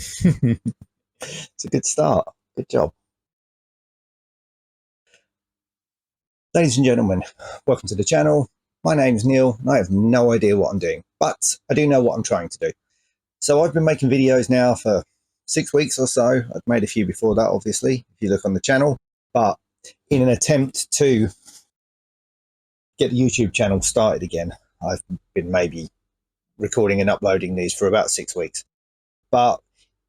It's a good start. Good job. Ladies and gentlemen, welcome to the channel. My name's Neil and I have no idea what I'm doing, but I do know what I'm trying to do. So I've been making videos now for 6 weeks or so. I've made a few before that, obviously, if you look on the channel, but in an attempt to get the YouTube channel started again, I've been maybe recording and uploading these for about 6 weeks. But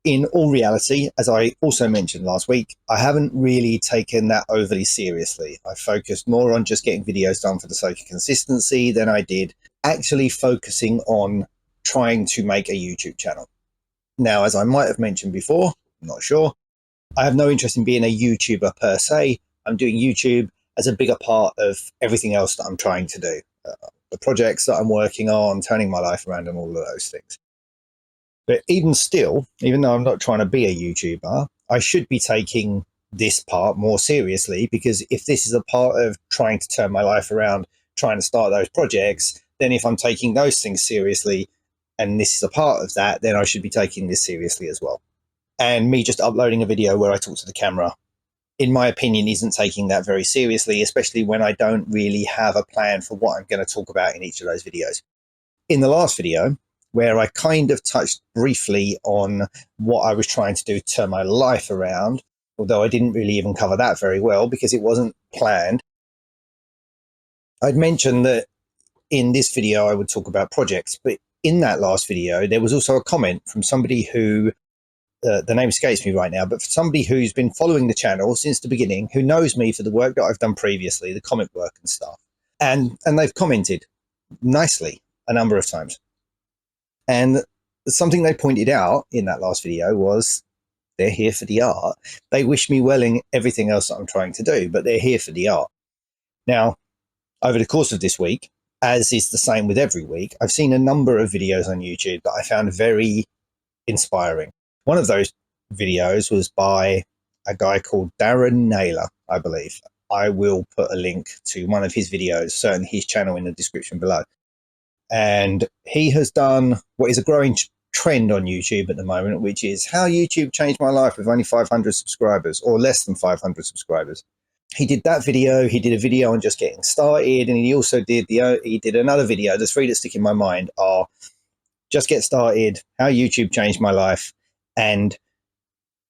in all reality, as I also mentioned last week, I haven't really taken that overly seriously. I focused more on just getting videos done for the sake of consistency than I did actually focusing on trying to make a YouTube channel. Now, as I might have mentioned before, I'm not sure, I have no interest in being a YouTuber per se. I'm doing YouTube as a bigger part of everything else that I'm trying to do. The projects that I'm working on, turning my life around and all of those things. But even still, even though I'm not trying to be a YouTuber, I should be taking this part more seriously, because if this is a part of trying to turn my life around, trying to start those projects, then if I'm taking those things seriously and this is a part of that, then I should be taking this seriously as well. And me just uploading a video where I talk to the camera, in my opinion, isn't taking that very seriously, especially when I don't really have a plan for what I'm going to talk about in each of those videos. In the last video, where I kind of touched briefly on what I was trying to do to turn my life around, although I didn't really even cover that very well because it wasn't planned. I'd mentioned that in this video I would talk about projects, but in that last video there was also a comment from somebody who, the name escapes me right now, but for somebody who's been following the channel since the beginning, who knows me for the work that I've done previously, the comic work and stuff, and they've commented nicely a number of times. And something they pointed out in that last video was they're here for the art. They wish me well in everything else that I'm trying to do, but they're here for the art. Now, over the course of this week, as is the same with every week, I've seen a number of videos on YouTube that I found very inspiring. One of those videos was by a guy called Darren Naylor, I believe. I will put a link to one of his videos, certainly his channel, in the description below. And he has done what is a growing trend on YouTube at the moment, which is how YouTube changed my life with only 500 subscribers, or less than 500 subscribers. He did that video. He did a video on just getting started, and he also did another video. The three that stick in my mind are just get started, how YouTube changed my life, and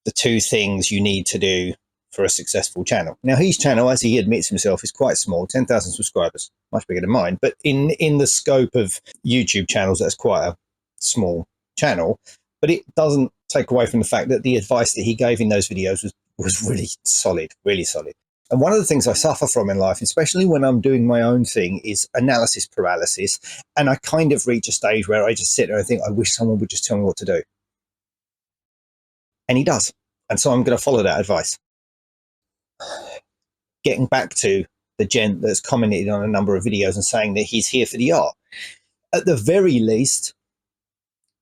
the two things you need to do for a successful channel. Now, his channel, as he admits himself, is quite small, 10,000 subscribers, much bigger than mine. But in the scope of YouTube channels, that's quite a small channel. But it doesn't take away from the fact that the advice that he gave in those videos was really solid, really solid. And one of the things I suffer from in life, especially when I'm doing my own thing, is analysis paralysis. And I kind of reach a stage where I just sit there and think, I wish someone would just tell me what to do. And he does. And so I'm going to follow that advice. Getting back to the gent that's commented on a number of videos and saying that he's here for the art. At the very least,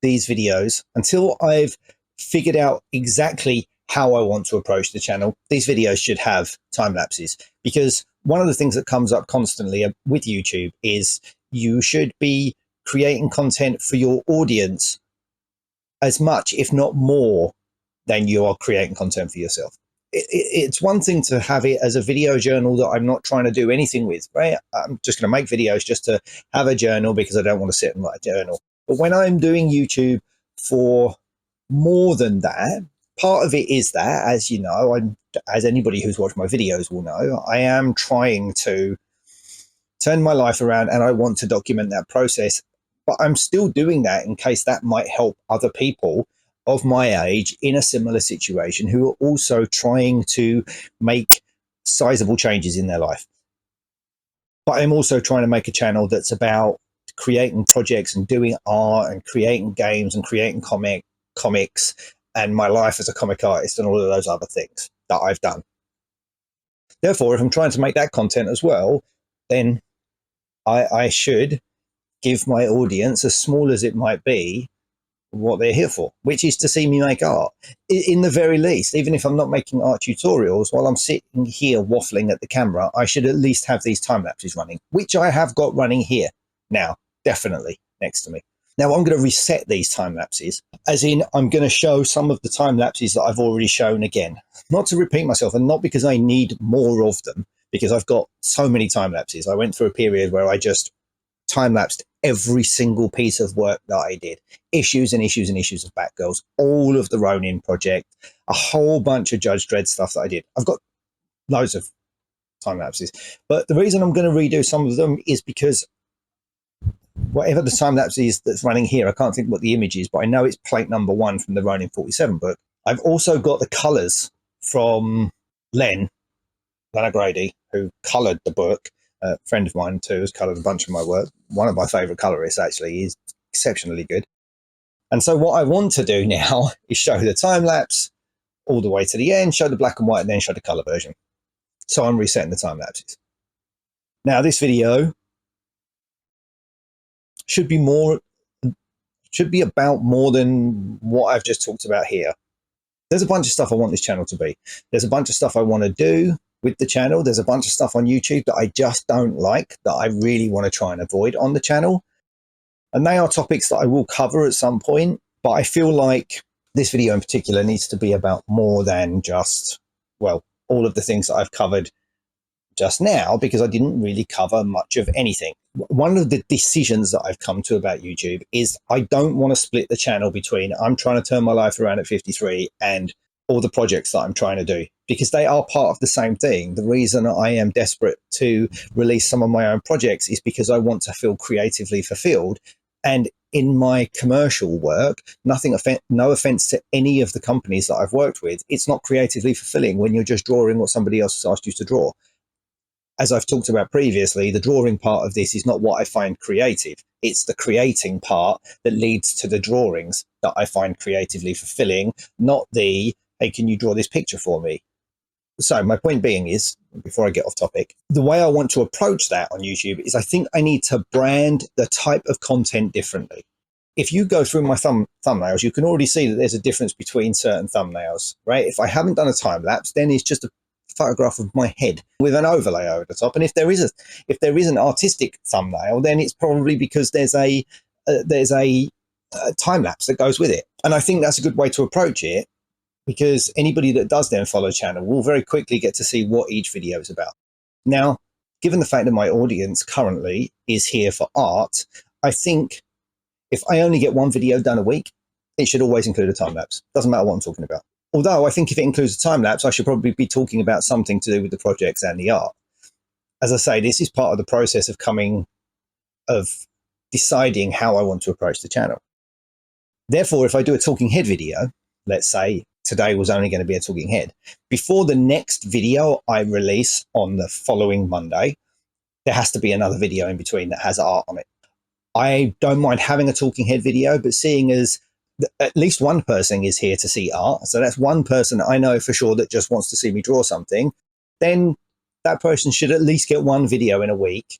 these videos, until I've figured out exactly how I want to approach the channel, these videos should have time lapses, because one of the things that comes up constantly with YouTube is you should be creating content for your audience as much, if not more, than you are creating content for yourself. It's one thing to have it as a video journal that I'm not trying to do anything with, right? I'm just going to make videos just to have a journal because I don't want to sit and write a journal. But when I'm doing YouTube for more than that, part of it is that, as you know, as anybody who's watched my videos will know, I am trying to turn my life around and I want to document that process. But I'm still doing that in case that might help other people of my age in a similar situation who are also trying to make sizable changes in their life. But I'm also trying to make a channel that's about creating projects and doing art and creating games and creating comics and my life as a comic artist and all of those other things that I've done. Therefore, if I'm trying to make that content as well, then I should give my audience, as small as it might be, what they're here for, which is to see me make art. In the very least, even if I'm not making art tutorials, while I'm sitting here waffling at the camera, I should at least have these time lapses running, which I have got running here now, definitely next to me. Now I'm going to reset these time lapses, as in I'm going to show some of the time lapses that I've already shown again, not to repeat myself and not because I need more of them, because I've got so many time lapses. I went through a period where I just time lapsed every single piece of work that I did, issues and issues and issues of Batgirls, all of the Ronin project, a whole bunch of Judge Dredd stuff that I did. I've got loads of time lapses, but the reason I'm going to redo some of them is because whatever the time lapse is that's running here, I can't think what the image is, but I know it's plate number 1 from the Ronin 47 book. I've also got the colors from Len Grady, who colored the book. A friend of mine too has colored a bunch of my work. One of my favorite colorists, actually. He's exceptionally good. And so what I want to do now is show the time lapse all the way to the end, show the black and white, and then show the color version. So I'm resetting the time lapses. Now this video should be about more than what I've just talked about here. There's a bunch of stuff I want this channel to be. There's a bunch of stuff I want to do with the channel. There's a bunch of stuff on YouTube that I just don't like, that I really want to try and avoid on the channel. And they are topics that I will cover at some point, but I feel like this video in particular needs to be about more than just, well, all of the things that I've covered just now, because I didn't really cover much of anything. One of the decisions that I've come to about YouTube is I don't want to split the channel between I'm trying to turn my life around at 53 and all the projects that I'm trying to do, because they are part of the same thing. The reason I am desperate to release some of my own projects is because I want to feel creatively fulfilled. And in my commercial work, no offense to any of the companies that I've worked with, it's not creatively fulfilling when you're just drawing what somebody else has asked you to draw. As I've talked about previously, the drawing part of this is not what I find creative. It's the creating part that leads to the drawings that I find creatively fulfilling, not the, hey, can you draw this picture for me? So my point being is, before I get off topic, the way I want to approach that on YouTube is I think I need to brand the type of content differently. If you go through my thumbnails, you can already see that there's a difference between certain thumbnails, right? If I haven't done a time lapse, then it's just a photograph of my head with an overlay over the top. And if there is an artistic thumbnail, then it's probably because there's a time lapse that goes with it. And I think that's a good way to approach it, because anybody that does then follow the channel will very quickly get to see what each video is about. Now, given the fact that my audience currently is here for art, I think if I only get one video done a week, it should always include a time lapse. Doesn't matter what I'm talking about. Although I think if it includes a time lapse, I should probably be talking about something to do with the projects and the art. As I say, this is part of the process of deciding how I want to approach the channel. Therefore, if I do a talking head video, let's say today was only going to be a talking head, before the next video I release on the following Monday, there has to be another video in between that has art on it. I don't mind having a talking head video, but seeing as at least one person is here to see art, so that's one person I know for sure that just wants to see me draw something, then that person should at least get one video in a week.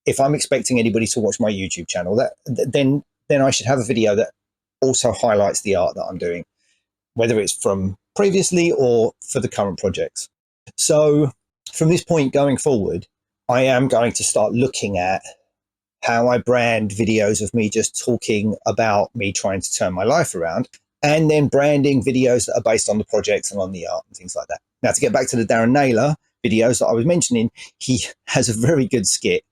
If I'm expecting anybody to watch my YouTube channel, then I should have a video that also highlights the art that I'm doing, whether it's from previously or for the current projects. So from this point going forward, I am going to start looking at how I brand videos of me just talking about me trying to turn my life around, and then branding videos that are based on the projects and on the art and things like that. Now, to get back to the Darren Naylor videos that I was mentioning, he has a very good skit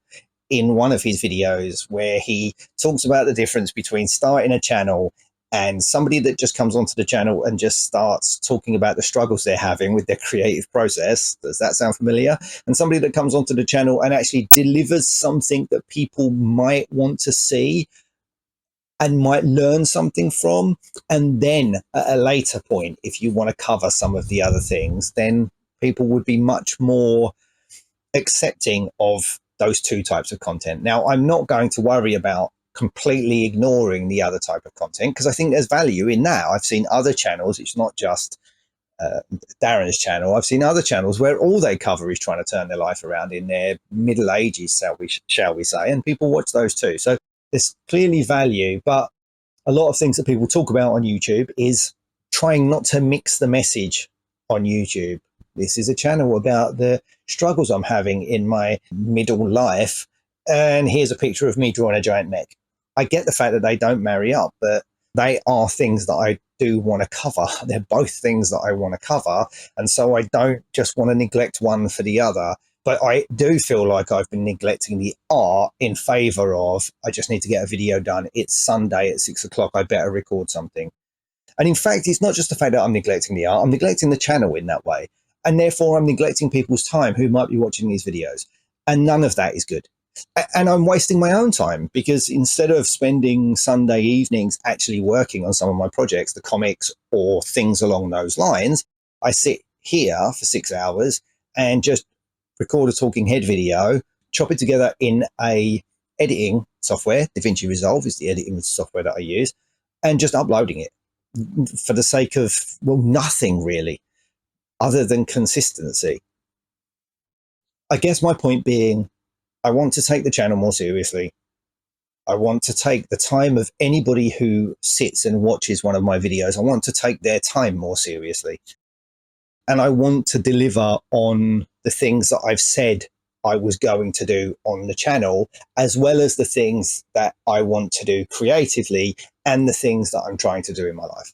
in one of his videos where he talks about the difference between starting a channel and somebody that just comes onto the channel and just starts talking about the struggles they're having with their creative process. Does that sound familiar? And somebody that comes onto the channel and actually delivers something that people might want to see and might learn something from. And then at a later point, if you want to cover some of the other things, then people would be much more accepting of those two types of content. Now, I'm not going to worry about completely ignoring the other type of content, because I think there's value in that. I've seen other channels, it's not just Darren's channel. I've seen other channels where all they cover is trying to turn their life around in their middle ages, shall we say, and people watch those too. So there's clearly value, but a lot of things that people talk about on YouTube is trying not to mix the message on YouTube. This is a channel about the struggles I'm having in my middle life, and here's a picture of me drawing a giant mech. I get the fact that they don't marry up, but they are things that I do want to cover. They're both things that I want to cover. And so I don't just want to neglect one for the other. But I do feel like I've been neglecting the art in favor of, I just need to get a video done. It's Sunday at 6 o'clock. I better record something. And in fact, it's not just the fact that I'm neglecting the art, I'm neglecting the channel in that way. And therefore, I'm neglecting people's time who might be watching these videos. And none of that is good. And I'm wasting my own time, because instead of spending Sunday evenings actually working on some of my projects, the comics or things along those lines, I sit here for 6 hours and just record a talking head video, chop it together in a editing software. DaVinci Resolve is the editing software that I use, and just uploading it for the sake of, well, nothing really other than consistency. I guess my point being, I want to take the channel more seriously. I want to take the time of anybody who sits and watches one of my videos. I want to take their time more seriously. And I want to deliver on the things that I've said I was going to do on the channel, as well as the things that I want to do creatively and the things that I'm trying to do in my life.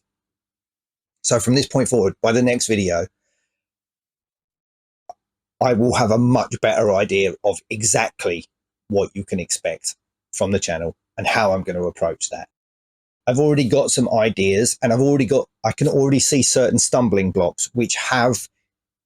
So from this point forward, by the next video, I will have a much better idea of exactly what you can expect from the channel and how I'm going to approach that. I've already got some ideas, and I can already see certain stumbling blocks which have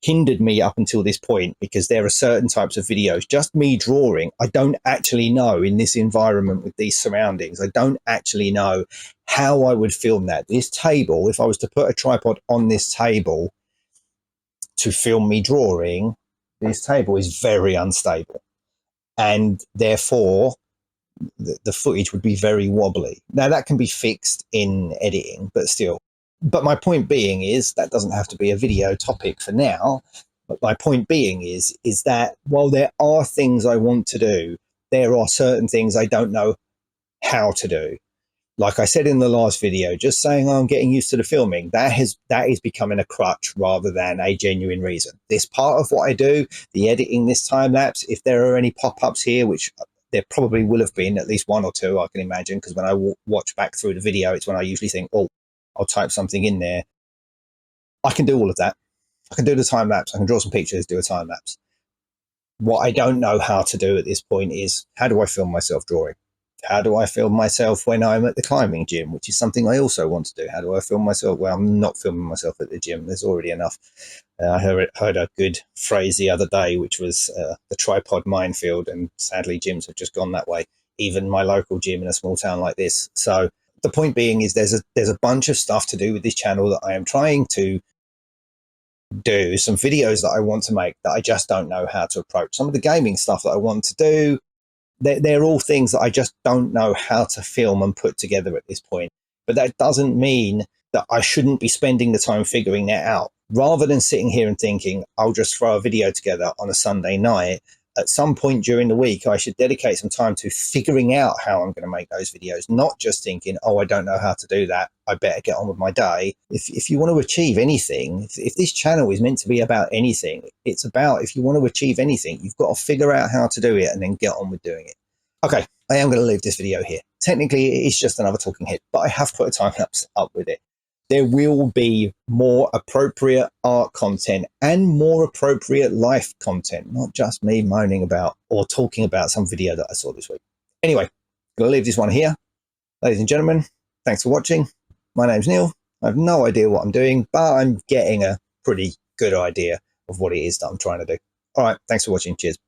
hindered me up until this point, because there are certain types of videos, just me drawing, I don't actually know, in this environment with these surroundings, I don't actually know how I would film that. This table, if I was to put a tripod on this table to film me drawing, this table is very unstable, and therefore the footage would be very wobbly. Now that can be fixed in editing, but still. But my point being is, that doesn't have to be a video topic for now. But my point being is that while there are things I want to do, there are certain things I don't know how to do. Like I said in the last video, just saying, oh, I'm getting used to the filming, that is becoming a crutch rather than a genuine reason. This part of what I do, the editing, this time lapse, if there are any pop-ups here, which there probably will have been at least one or two, I can imagine, because when I watch back through the video, it's when I usually think, oh, I'll type something in there. I can do all of that. I can do the time lapse. I can draw some pictures, do a time lapse. What I don't know how to do at this point is, how do I film myself drawing? How do I film myself when I'm at the climbing gym, which is something I also want to do? How do I film myself? Well, I'm not filming myself at the gym. There's already enough. I heard a good phrase the other day, which was the tripod minefield, and sadly gyms have just gone that way, even my local gym in a small town like this. So the point being is, there's a bunch of stuff to do with this channel that I am trying to do, some videos that I want to make that I just don't know how to approach. Some of the gaming stuff that I want to do, they're all things that I just don't know how to film and put together at this point. But that doesn't mean that I shouldn't be spending the time figuring that out. Rather than sitting here and thinking, I'll just throw a video together on a Sunday night, at some point during the week, I should dedicate some time to figuring out how I'm going to make those videos, not just thinking, oh, I don't know how to do that, I better get on with my day. If you want to achieve anything, if this channel is meant to be about anything, it's about, if you want to achieve anything, you've got to figure out how to do it and then get on with doing it. Okay, I am going to leave this video here. Technically, it's just another talking head, but I have put a time lapse up with it. There will be more appropriate art content and more appropriate life content, not just me moaning about or talking about some video that I saw this week. Anyway, I'm going to leave this one here. Ladies and gentlemen, thanks for watching. My name's Neil. I have no idea what I'm doing, but I'm getting a pretty good idea of what it is that I'm trying to do. All right, thanks for watching. Cheers.